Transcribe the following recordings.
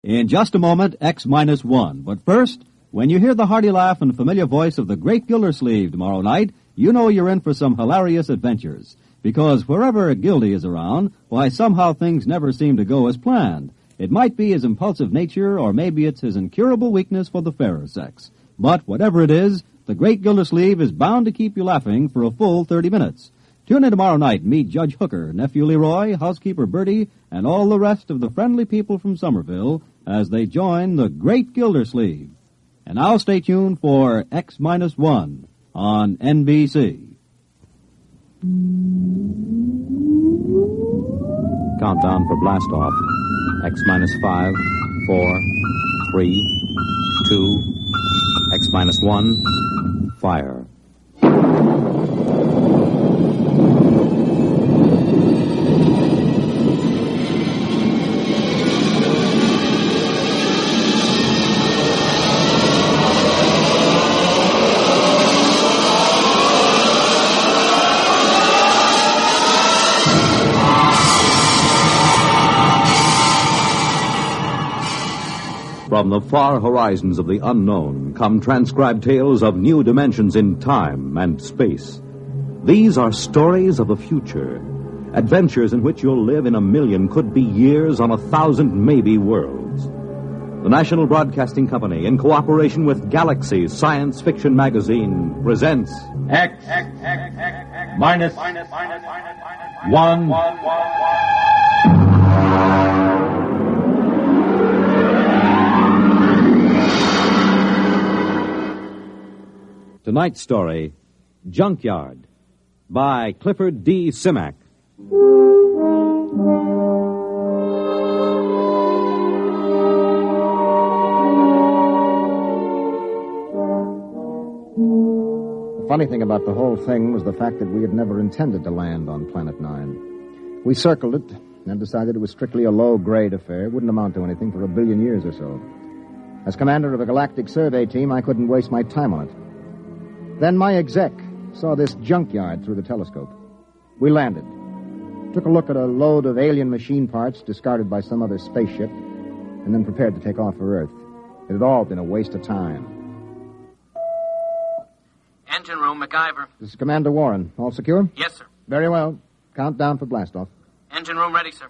In just a moment, X-1. But first, when you hear the hearty laugh and familiar voice of the great Gildersleeve tomorrow night, you know you're in for some hilarious adventures. Because wherever Gildy is around, why, somehow things never seem to go as planned. It might be his impulsive nature, or maybe it's his incurable weakness for the fairer sex. But whatever it is, the great Gildersleeve is bound to keep you laughing for a full 30 minutes. Tune in tomorrow night and meet Judge Hooker, Nephew Leroy, Housekeeper Bertie, and all the rest of the friendly people from Somerville as they join the great Gildersleeve. And now stay tuned for X-1 on NBC. Countdown for blast off. X-5, 4, 3, 2, X-1, fire. From the far horizons of the unknown come transcribed tales of new dimensions in time and space. These are stories of the future, adventures in which you'll live in a million, could be years, on 1,000 maybe worlds. The National Broadcasting Company, in cooperation with Galaxy's science fiction magazine, presents X-1. Tonight's story, Junkyard, by Clifford D. Simak. The funny thing about the whole thing was the fact that we had never intended to land on Planet 9. We circled it and decided it was strictly a low-grade affair. It wouldn't amount to anything for 1 billion years or so. As commander of a galactic survey team, I couldn't waste my time on it. Then my exec saw this junkyard through the telescope. We landed, took a look at a load of alien machine parts discarded by some other spaceship, and then prepared to take off for Earth. It had all been a waste of time. Engine room, MacGyver. This is Commander Warren. All secure? Yes, sir. Very well. Countdown for blastoff. Engine room ready, sir.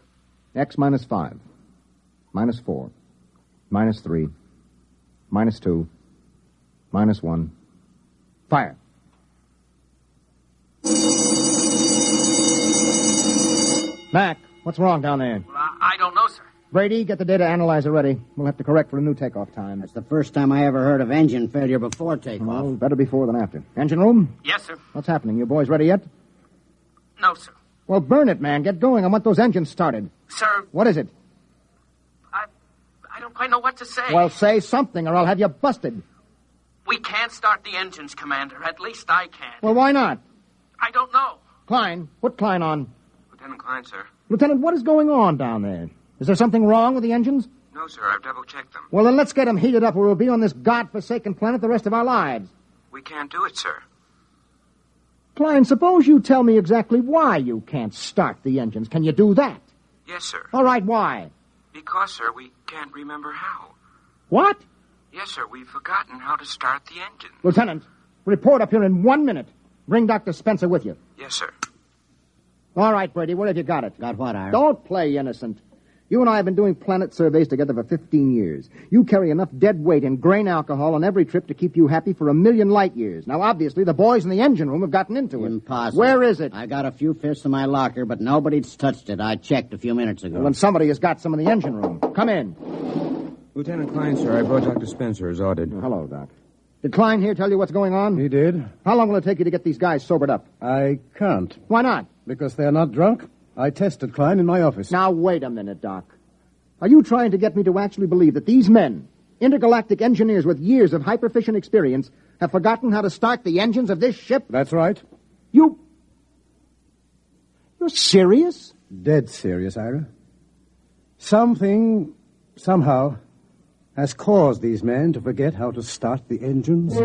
X-5, -4, -3, -2, -1. Fire. Mac, what's wrong down there? Well, I don't know, sir. Brady, get the data analyzer ready. We'll have to correct for a new takeoff time. That's the first time I ever heard of engine failure before takeoff. Well, better before than after. Engine room? Yes, sir. What's happening? You boys ready yet? No, sir. Well, burn it, man. Get going. I want those engines started. Sir, What is it? I don't quite know what to say. Well, say something or I'll have you busted. We can't start the engines, Commander. At least I can't. Well, why not? I don't know. Klein, put Klein on. Lieutenant Klein, sir. Lieutenant, what is going on down there? Is there something wrong with the engines? No, sir. I've double-checked them. Well, then let's get them heated up or we'll be on this godforsaken planet the rest of our lives. We can't do it, sir. Klein, suppose you tell me exactly why you can't start the engines. Can you do that? Yes, sir. All right, why? Because, sir, we can't remember how. What? Yes, sir. We've forgotten how to start the engine. Lieutenant, report up here in 1 minute. Bring Dr. Spencer with you. Yes, sir. All right, Brady, where have you got it? Got what, Ira? Don't play innocent. You and I have been doing planet surveys together for 15 years. You carry enough dead weight in grain alcohol on every trip to keep you happy for 1,000,000 light years. Now, obviously, the boys in the engine room have gotten into it. Impossible. Where is it? I got a few fists in my locker, but nobody's touched it. I checked a few minutes ago. Well, then somebody has got some in the engine room. Come in. Lieutenant Klein, sir, I brought Dr. Spencer as ordered. Hello, Doc. Did Klein here tell you what's going on? He did. How long will it take you to get these guys sobered up? I can't. Why not? Because they're not drunk. I tested Klein in my office. Now, wait a minute, Doc. Are you trying to get me to actually believe that these men, intergalactic engineers with years of hyperfission experience, have forgotten how to start the engines of this ship? That's right. You're serious? Dead serious, Ira. Something, somehow, has caused these men to forget how to start the engines.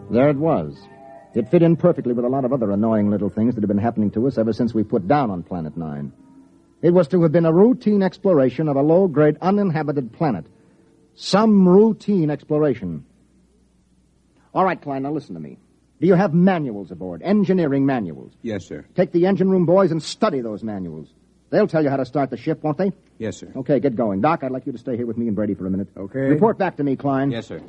There it was. It fit in perfectly with a lot of other annoying little things that have been happening to us ever since we put down on Planet 9. It was to have been a routine exploration of a low-grade uninhabited planet. Some routine exploration. All right, Klein, now listen to me. Do you have manuals aboard? Engineering manuals? Yes, sir. Take the engine room boys and study those manuals. They'll tell you how to start the ship, won't they? Yes, sir. Okay, get going. Doc, I'd like you to stay here with me and Brady for a minute. Okay. Report back to me, Klein. Yes, sir.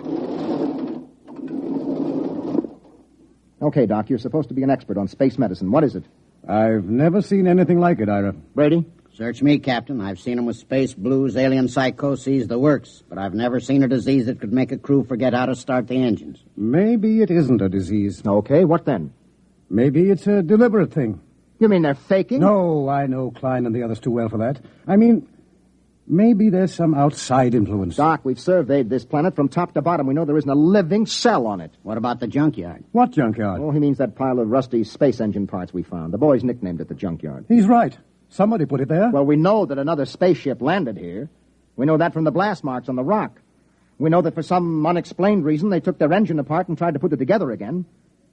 Okay, Doc, you're supposed to be an expert on space medicine. What is it? I've never seen anything like it, Ira. Brady? Search me, Captain. I've seen 'em with space blues, alien psychoses, the works. But I've never seen a disease that could make a crew forget how to start the engines. Maybe it isn't a disease. Okay, what then? Maybe it's a deliberate thing. You mean they're faking? No, I know Klein and the others too well for that. I mean, maybe there's some outside influence. Doc, we've surveyed this planet from top to bottom. We know there isn't a living cell on it. What about the junkyard? What junkyard? Oh, he means that pile of rusty space engine parts we found. The boys nicknamed it the junkyard. He's right. Somebody put it there. Well, we know that another spaceship landed here. We know that from the blast marks on the rock. We know that for some unexplained reason they took their engine apart and tried to put it together again.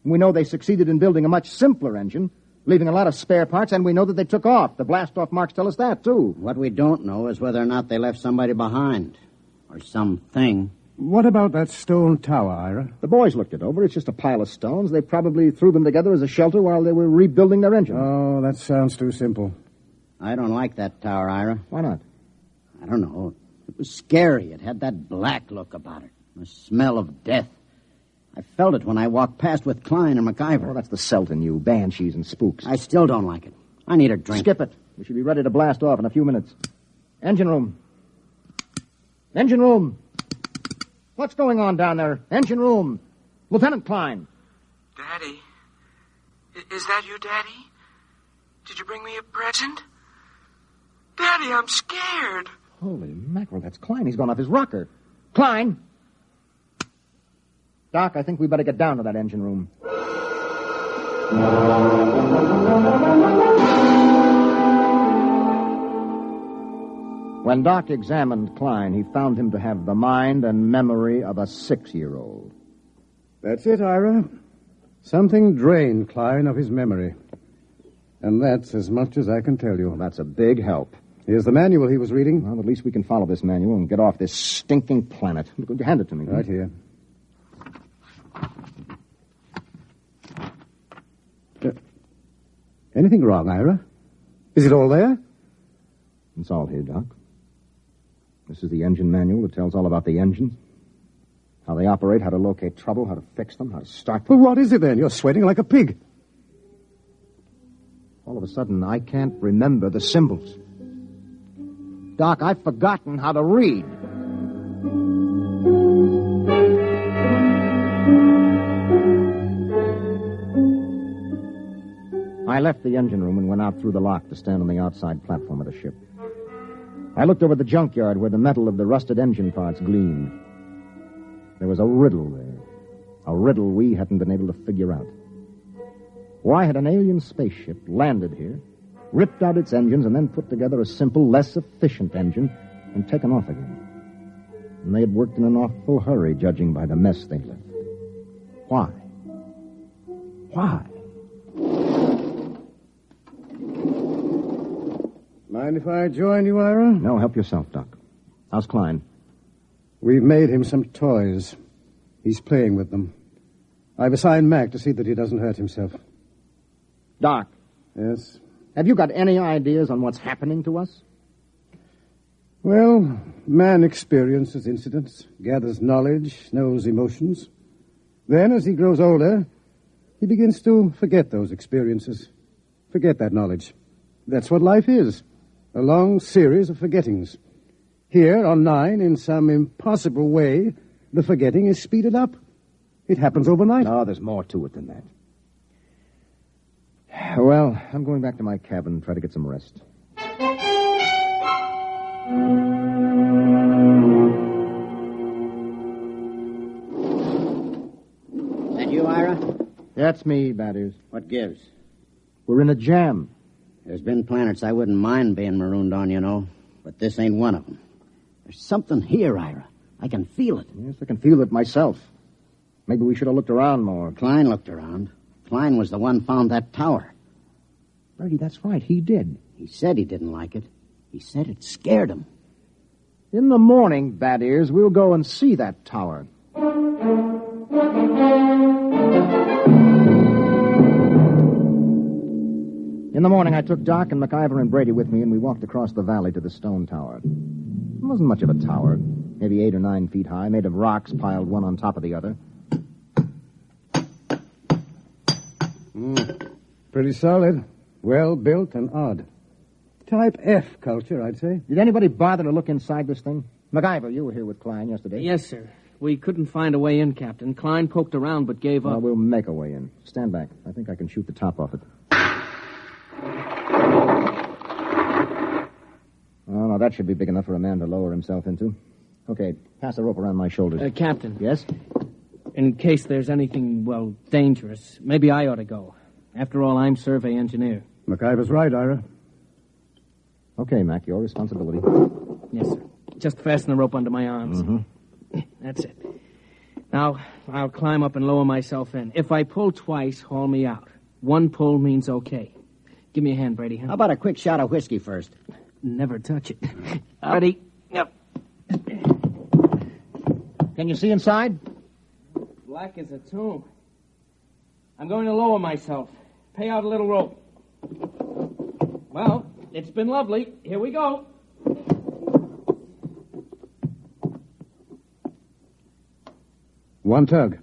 We know they succeeded in building a much simpler engine, leaving a lot of spare parts, and we know that they took off. The blast-off marks tell us that, too. What we don't know is whether or not they left somebody behind. Or something. What about that stone tower, Ira? The boys looked it over. It's just a pile of stones. They probably threw them together as a shelter while they were rebuilding their engine. Oh, that sounds too simple. I don't like that tower, Ira. Why not? I don't know. It was scary. It had that black look about it. The smell of death. I felt it when I walked past with Klein and MacIver. Oh, that's the Celt in you. Banshees and spooks. I still don't like it. I need a drink. Skip it. We should be ready to blast off in a few minutes. Engine room. Engine room. What's going on down there? Engine room. Lieutenant Klein. Daddy? Is that you, Daddy? Did you bring me a present? Daddy, I'm scared. Holy mackerel, that's Klein. He's gone off his rocker. Klein! Doc, I think we better get down to that engine room. When Doc examined Klein, he found him to have the mind and memory of a 6-year-old. That's it, Ira. Something drained Klein of his memory. And that's as much as I can tell you. Well, that's a big help. Here's the manual he was reading. Well, at least we can follow this manual and get off this stinking planet. Hand it to me. Right here. Anything wrong, Ira? Is it all there? It's all here, Doc. This is the engine manual that tells all about the engines. How they operate, how to locate trouble, how to fix them, how to start them. Well, what is it then? You're sweating like a pig. All of a sudden, I can't remember the symbols. Doc, I've forgotten how to read. I left the engine room and went out through the lock to stand on the outside platform of the ship. I looked over the junkyard where the metal of the rusted engine parts gleamed. There was a riddle there. A riddle we hadn't been able to figure out. Why had an alien spaceship landed here, ripped out its engines, and then put together a simple, less efficient engine and taken off again? And they had worked in an awful hurry, judging by the mess they left. Why? Why? Mind if I join you, Ira? No, help yourself, Doc. How's Klein? We've made him some toys. He's playing with them. I've assigned Mac to see that he doesn't hurt himself. Doc. Yes? Have you got any ideas on what's happening to us? Well, man experiences incidents, gathers knowledge, knows emotions. Then, as he grows older, he begins to forget those experiences, forget that knowledge. That's what life is, a long series of forgettings. Here, on 9, in some impossible way, the forgetting is speeded up. It happens overnight. No, there's more to it than that. Well, I'm going back to my cabin and try to get some rest. That you, Ira? That's me, Batters. What gives? We're in a jam. There's been planets I wouldn't mind being marooned on, you know. But this ain't one of them. There's something here, Ira. I can feel it. Yes, I can feel it myself. Maybe we should have looked around more. Klein looked around. Klein was the one found that tower. Brady, that's right. He did. He said he didn't like it. He said it scared him. In the morning, Bad Ears, we'll go and see that tower. In the morning, I took Doc and MacIver and Brady with me, and we walked across the valley to the stone tower. It wasn't much of a tower, maybe 8 or 9 feet high, made of rocks piled one on top of the other. Pretty solid. Well built and odd. Type F culture, I'd say. Did anybody bother to look inside this thing? MacIver, you were here with Klein yesterday. Yes, sir. We couldn't find a way in, Captain. Klein poked around but gave up. Well, we'll make a way in. Stand back. I think I can shoot the top off it. Oh, no, that should be big enough for a man to lower himself into. Okay, pass the rope around my shoulders. Captain. Yes? In case there's anything, dangerous, maybe I ought to go. After all, I'm survey engineer. MacIver's right, Ira. Okay, Mac, your responsibility. Yes, sir. Just fasten the rope under my arms. Mm-hmm. That's it. Now, I'll climb up and lower myself in. If I pull twice, haul me out. 1 pull means okay. Give me a hand, Brady, huh? How about a quick shot of whiskey first? Never touch it. Ready? Yep. Can you see inside? Black as a tomb. I'm going to lower myself. Pay out a little rope. Well, it's been lovely. Here we go. One tug.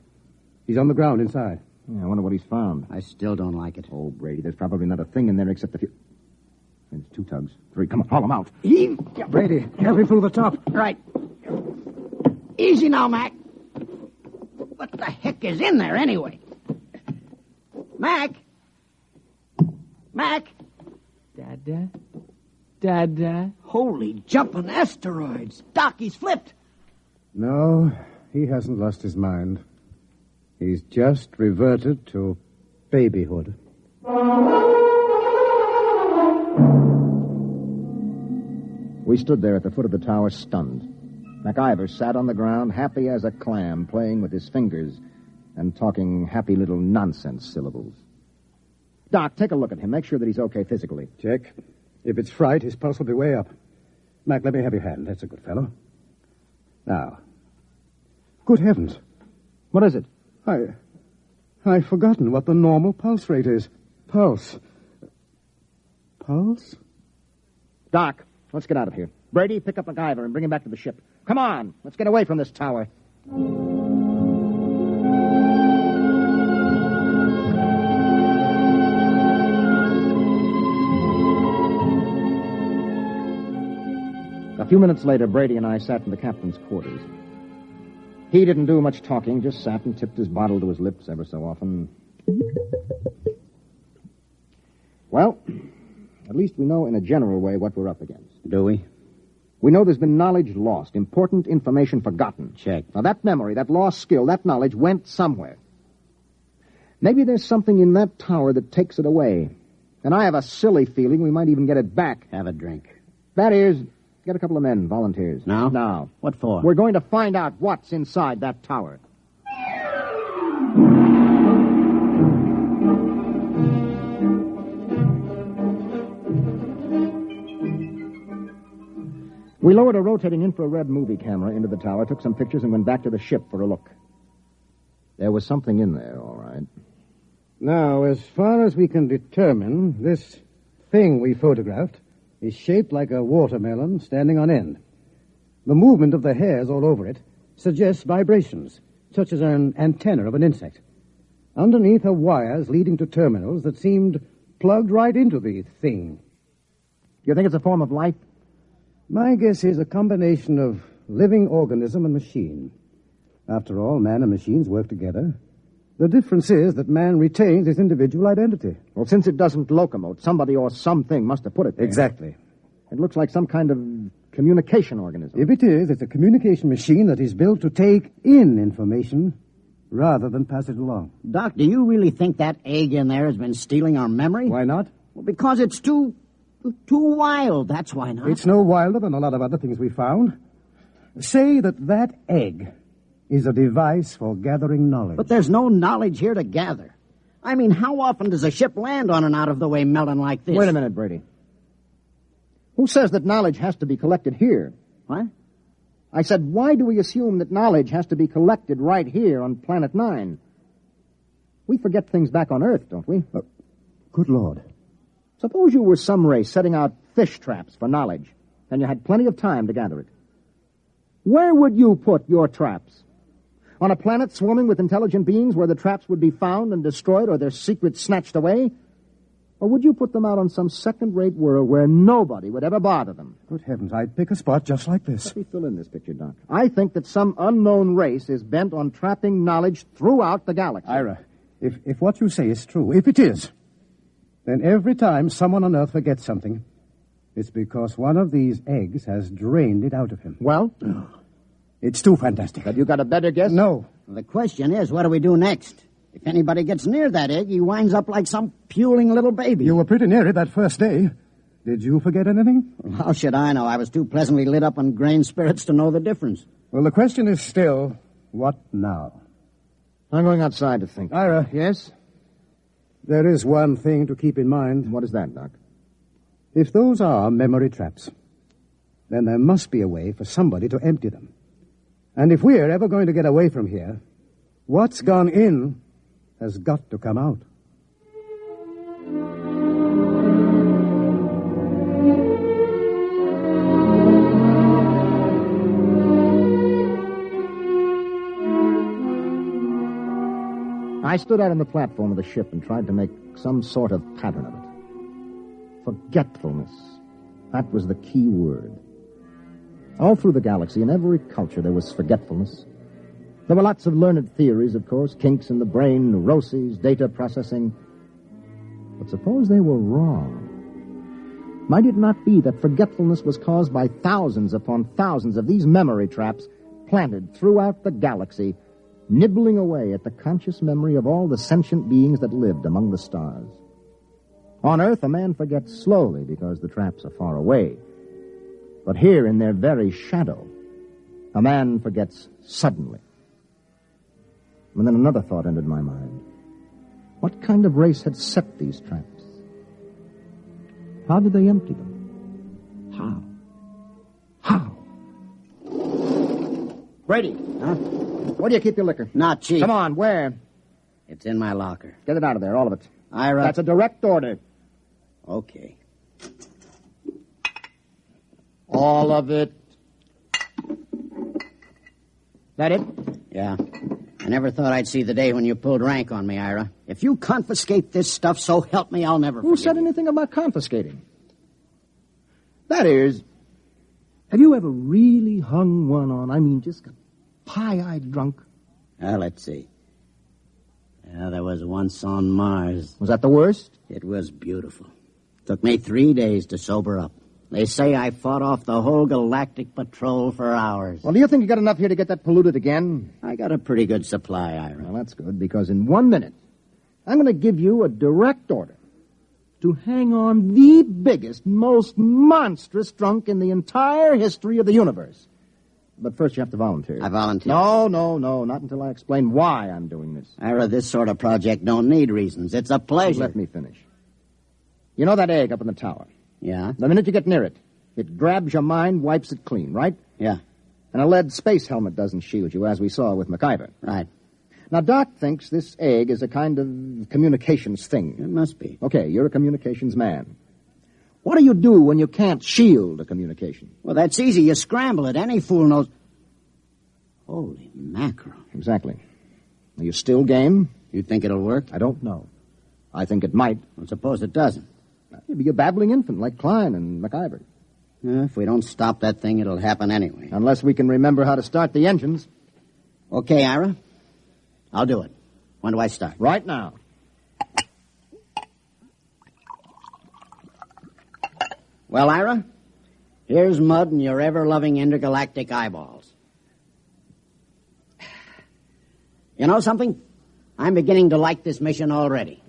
He's on the ground inside. Yeah, I wonder what he's found. I still don't like it. Oh, Brady, there's probably not a thing in there except a few... There's 2 tugs. 3. Come on, haul them out. Brady, help me through the top. Right. Easy now, Mac. What the heck is in there, anyway? Mac? Mac? Dada. Holy jumping asteroids. Doc, he's flipped. No, he hasn't lost his mind. He's just reverted to babyhood. We stood there at the foot of the tower, stunned. MacIver sat on the ground, happy as a clam, playing with his fingers and talking happy little nonsense syllables. Doc, take a look at him. Make sure that he's okay physically. Check. If it's fright, his pulse will be way up. Mac, let me have your hand. That's a good fellow. Now. Good heavens. What is it? I've forgotten what the normal pulse rate is. Pulse? Doc, let's get out of here. Brady, pick up MacIver and bring him back to the ship. Come on, let's get away from this tower. A few minutes later, Brady and I sat in the captain's quarters. He didn't do much talking, just sat and tipped his bottle to his lips ever so often. Well, at least we know in a general way what we're up against. Do we? We know there's been knowledge lost, important information forgotten. Check. Now, that memory, that lost skill, that knowledge went somewhere. Maybe there's something in that tower that takes it away. And I have a silly feeling we might even get it back. Have a drink. That is, get a couple of men, volunteers. Now? Now. What for? We're going to find out what's inside that tower. We lowered a rotating infrared movie camera into the tower, took some pictures, and went back to the ship for a look. There was something in there, all right. Now, as far as we can determine, this thing we photographed is shaped like a watermelon standing on end. The movement of the hairs all over it suggests vibrations, such as an antenna of an insect. Underneath are wires leading to terminals that seemed plugged right into the thing. You think it's a form of life? My guess is a combination of living organism and machine. After all, man and machines work together. The difference is that man retains his individual identity. Well, since it doesn't locomote, somebody or something must have put it there. Exactly. It looks like some kind of communication organism. If it is, it's a communication machine that is built to take in information rather than pass it along. Doc, do you really think that egg in there has been stealing our memory? Why not? Well, because it's too wild, that's why not. It's no wilder than a lot of other things we found. Say that egg is a device for gathering knowledge. But there's no knowledge here to gather. I mean, how often does a ship land on an out-of-the-way melon like this? Wait a minute, Brady. Who says that knowledge has to be collected here? What? I said, why do we assume that knowledge has to be collected right here on Planet 9? We forget things back on Earth, don't we? Good Lord. Suppose you were some race setting out fish traps for knowledge, and you had plenty of time to gather it. Where would you put your traps? On a planet swarming with intelligent beings where the traps would be found and destroyed or their secrets snatched away? Or would you put them out on some second-rate world where nobody would ever bother them? Good heavens, I'd pick a spot just like this. Let me fill in this picture, Doc. I think that some unknown race is bent on trapping knowledge throughout the galaxy. Ira, if what you say is true, if it is, then every time someone on Earth forgets something, it's because one of these eggs has drained it out of him. Well? It's too fantastic. Have you got a better guess? No. Well, the question is, what do we do next? If anybody gets near that egg, he winds up like some puling little baby. You were pretty near it that first day. Did you forget anything? Well, how should I know? I was too pleasantly lit up on grain spirits to know the difference. Well, the question is still, what now? I'm going outside to think. Ira. Yes? There is one thing to keep in mind. What is that, Doc? If those are memory traps, then there must be a way for somebody to empty them. And if we're ever going to get away from here, what's gone in has got to come out. I stood out on the platform of the ship and tried to make some sort of pattern of it. Forgetfulness. That was the key word. All through the galaxy, in every culture, there was forgetfulness. There were lots of learned theories, of course, kinks in the brain, neuroses, data processing. But suppose they were wrong. Might it not be that forgetfulness was caused by thousands upon thousands of these memory traps planted throughout the galaxy, nibbling away at the conscious memory of all the sentient beings that lived among the stars? On Earth, a man forgets slowly because the traps are far away. But here, in their very shadow, a man forgets suddenly. And then another thought entered my mind. What kind of race had set these traps? How did they empty them? How? Brady. Huh? Where do you keep your liquor? Not cheap. Come on, where? It's in my locker. Get it out of there, all of it. Ira. That's a direct order. Okay. All of it. That it? Yeah. I never thought I'd see the day when you pulled rank on me, Ira. If you confiscate this stuff, so help me, I'll never Who forgive said you. anything about confiscating? That is, have you ever really hung one on? I mean, just got pie-eyed drunk? Well, let's see. Yeah, there was once on Mars. Was that the worst? It was beautiful. Took me 3 days to sober up. They say I fought off the whole galactic patrol for hours. Well, do you think you got enough here to get that polluted again? I got a pretty good supply, Ira. Well, that's good, because in 1 minute, I'm going to give you a direct order to hang on the biggest, most monstrous drunk in the entire history of the universe. But first you have to volunteer. I volunteer. No, not until I explain why I'm doing this. Ira, this sort of project don't need reasons. It's a pleasure. Let me finish. You know that egg up in the tower? Yeah? The minute you get near it, it grabs your mind, wipes it clean, right? Yeah. And a lead space helmet doesn't shield you, as we saw with MacIver. Right. Now, Doc thinks this egg is a kind of communications thing. It must be. Okay, you're a communications man. What do you do when you can't shield a communication? Well, that's easy. You scramble it. Any fool knows. Holy mackerel. Exactly. Are you still game? You think it'll work? I don't know. I think it might. Well, suppose it doesn't. You'd be a babbling infant like Klein and MacIver. If we don't stop that thing, it'll happen anyway. Unless we can remember how to start the engines. Okay, Ira. I'll do it. When do I start? Right now. Well, Ira, here's mud in your ever-loving intergalactic eyeballs. You know something? I'm beginning to like this mission already.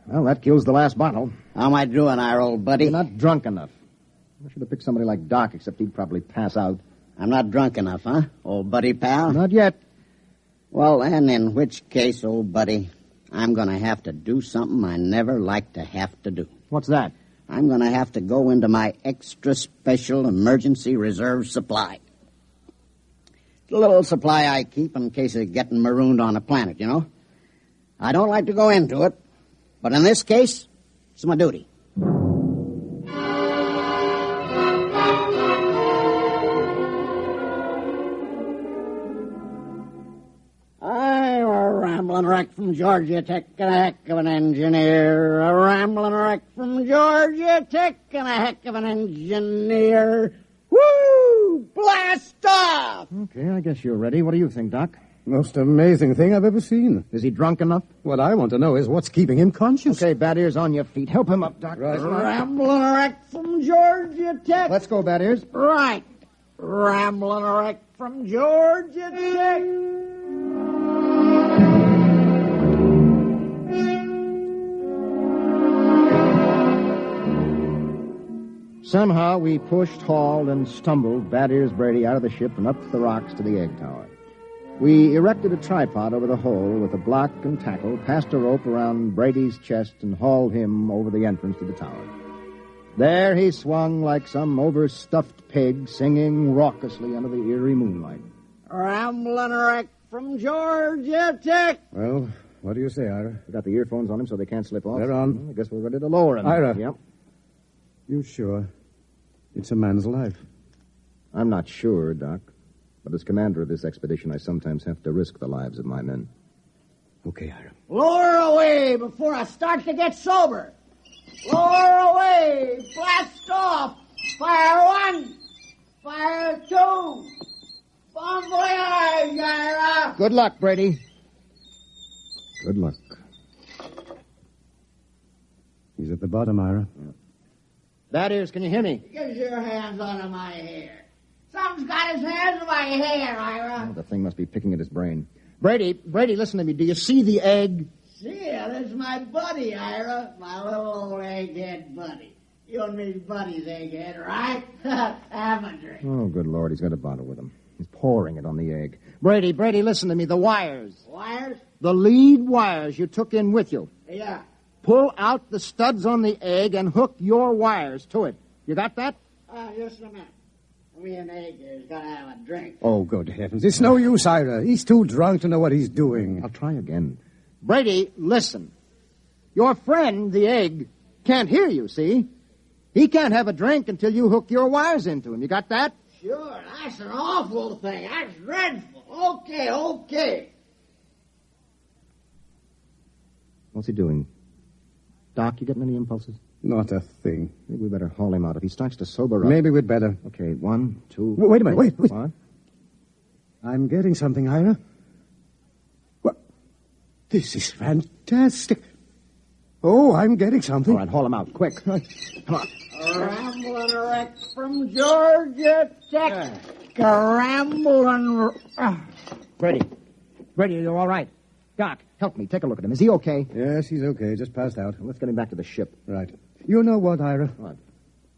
Well, that kills the last bottle. How am I doing, Ira, old buddy? You're not drunk enough. I should have picked somebody like Doc, except he'd probably pass out. I'm not drunk enough, huh, old buddy pal? Not yet. Well, then, in which case, old buddy, I'm going to have to do something I never like to have to do. What's that? I'm going to have to go into my extra special emergency reserve supply. It's a little supply I keep in case of getting marooned on a planet, you know. I don't like to go into it, but in this case, it's my duty. I'm a rambling wreck from Georgia Tech and a heck of an engineer. A rambling wreck from Georgia Tech and a heck of an engineer. Woo! Blast off! Okay, I guess you're ready. What do you think, Doc? Most amazing thing I've ever seen. Is he drunk enough? What I want to know is what's keeping him conscious. Okay, Bad Ears, on your feet. Help him up, Doc. Right. Rambling wreck from Georgia Tech. Let's go, Bad Ears. Right. Rambling wreck from Georgia Tech. Somehow we pushed, hauled, and stumbled Bad Ears Brady out of the ship and up the rocks to the egg tower. We erected a tripod over the hole with a block and tackle, passed a rope around Brady's chest, and hauled him over the entrance to the tower. There he swung like some overstuffed pig, singing raucously under the eerie moonlight. Rambling wreck from Georgia Tech. Well, what do you say, Ira? We got the earphones on him so they can't slip off. They're on. Well, I guess we're ready to lower him. Ira. Yep. You sure? It's a man's life. I'm not sure, Doc. But as commander of this expedition, I sometimes have to risk the lives of my men. Okay, Ira. Lower away before I start to get sober. Lower away. Blast off. Fire one. Fire two. Bon voyage, Ira. Good luck, Brady. Good luck. He's at the bottom, Ira. Bad Ears, can you hear me? Get your hands out of my hair. Something's got his hands in my hair, Ira. Oh, the thing must be picking at his brain. Brady, listen to me. Do you see the egg? See it, it's my buddy, Ira. My little old egghead buddy. You and me's buddies, egghead, right? Have a drink. Oh, good Lord, he's got a bottle with him. He's pouring it on the egg. Brady, listen to me. The wires. Wires? The lead wires you took in with you. Yeah. Pull out the studs on the egg and hook your wires to it. You got that? Just a minute. Me and egghead's gotta have a drink. Oh, good heavens. It's no use, Ira. He's too drunk to know what he's doing. I'll try again. Brady, listen. Your friend, the egg, can't hear you, see? He can't have a drink until you hook your wires into him. You got that? Sure, that's an awful thing. That's dreadful. Okay. What's he doing? Doc, you getting any impulses? Not a thing. Maybe we better haul him out. If he starts to sober up... Maybe we'd better. Okay, 1, 2... Wait a minute, wait. What? I'm getting something, Ira. What? This is fantastic. Oh, I'm getting something. All right, haul him out, quick. Come on. Rambling wreck from Georgia Tech. Rambling... Brady, you're all right. Doc, help me. Take a look at him. Is he okay? Yes, he's okay. Just passed out. Let's get him back to the ship. Right. You know what, Ira? What?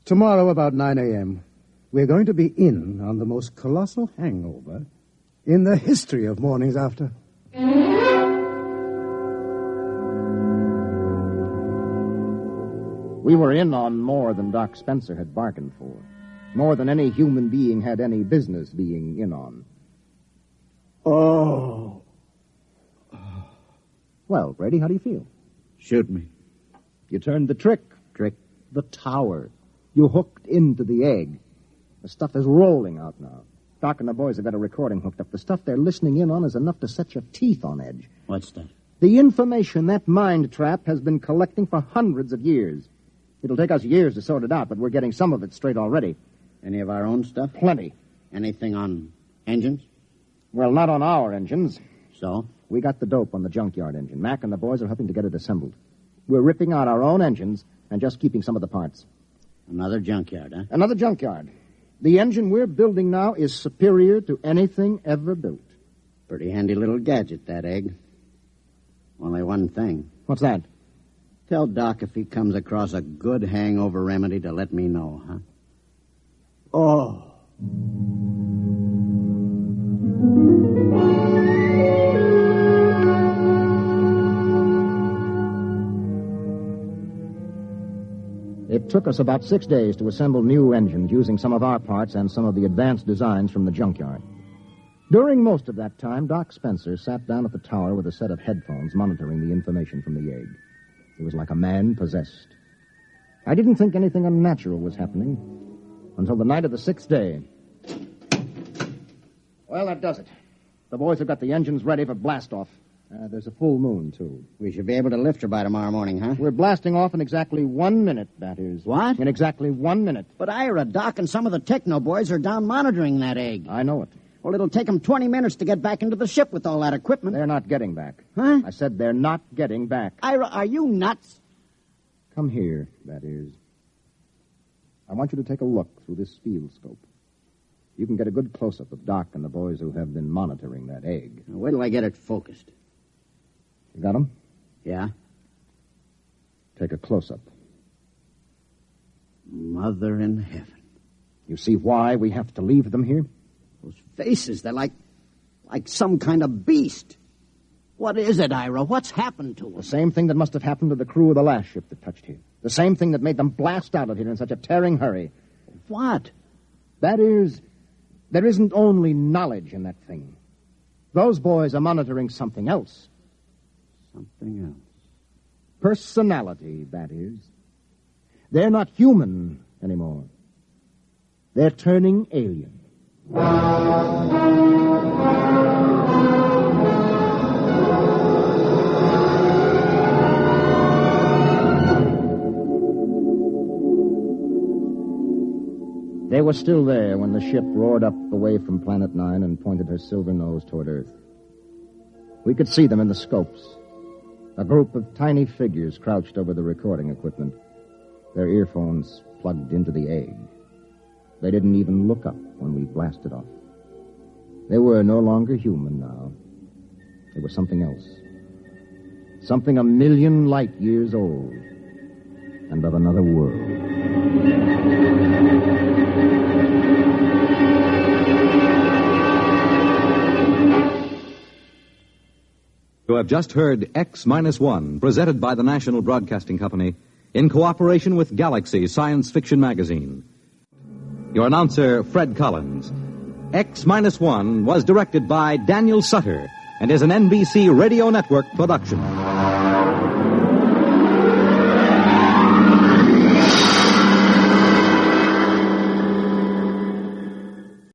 Tomorrow about 9 a.m., we're going to be in on the most colossal hangover in the history of mornings after. We were in on more than Doc Spencer had bargained for. More than any human being had any business being in on. Oh. Well, Brady, how do you feel? Shoot me. You turned the trick. The tower. You hooked into the egg. The stuff is rolling out now. Doc and the boys have got a recording hooked up. The stuff they're listening in on is enough to set your teeth on edge. What's that? The information that mind trap has been collecting for hundreds of years. It'll take us years to sort it out, but we're getting some of it straight already. Any of our own stuff? Plenty. Anything on engines? Well, not on our engines. So? We got the dope on the Junkyard engine. Mac and the boys are helping to get it assembled. We're ripping out our own engines and just keeping some of the parts. Another junkyard, huh? Another junkyard. The engine we're building now is superior to anything ever built. Pretty handy little gadget, that egg. Only one thing. What's that? Tell Doc if he comes across a good hangover remedy to let me know, huh? Oh. It took us about 6 days to assemble new engines using some of our parts and some of the advanced designs from the junkyard. During most of that time, Doc Spencer sat down at the tower with a set of headphones monitoring the information from the egg. He was like a man possessed. I didn't think anything unnatural was happening until the night of the 6th day. Well, that does it. The boys have got the engines ready for blast-off. There's a full moon, too. We should be able to lift her by tomorrow morning, huh? We're blasting off in exactly 1 minute, that is. What? In exactly 1 minute. But Ira, Doc, and some of the techno boys are down monitoring that egg. I know it. Well, it'll take them 20 minutes to get back into the ship with all that equipment. They're not getting back. Huh? I said they're not getting back. Ira, are you nuts? Come here, that is. I want you to take a look through this field scope. You can get a good close-up of Doc and the boys who have been monitoring that egg. Now, wait till I get it focused. You got them? Yeah? Take a close-up. Mother in heaven. You see why we have to leave them here? Those faces, they're like some kind of beast. What is it, Ira? What's happened to them? The same thing that must have happened to the crew of the last ship that touched here. The same thing that made them blast out of here in such a tearing hurry. What? That is, there isn't only knowledge in that thing. Those boys are monitoring something else. Something else. Personality, that is. They're not human anymore. They're turning alien. They were still there when the ship roared up away from Planet 9 and pointed her silver nose toward Earth. We could see them in the scopes. A group of tiny figures crouched over the recording equipment, their earphones plugged into the egg. They didn't even look up when we blasted off. They were no longer human now. They were something else. Something 1,000,000 light years old and of another world. You have just heard X-1, presented by the National Broadcasting Company in cooperation with Galaxy Science Fiction Magazine. Your announcer, Fred Collins. X-1 was directed by Daniel Sutter and is an NBC Radio Network production.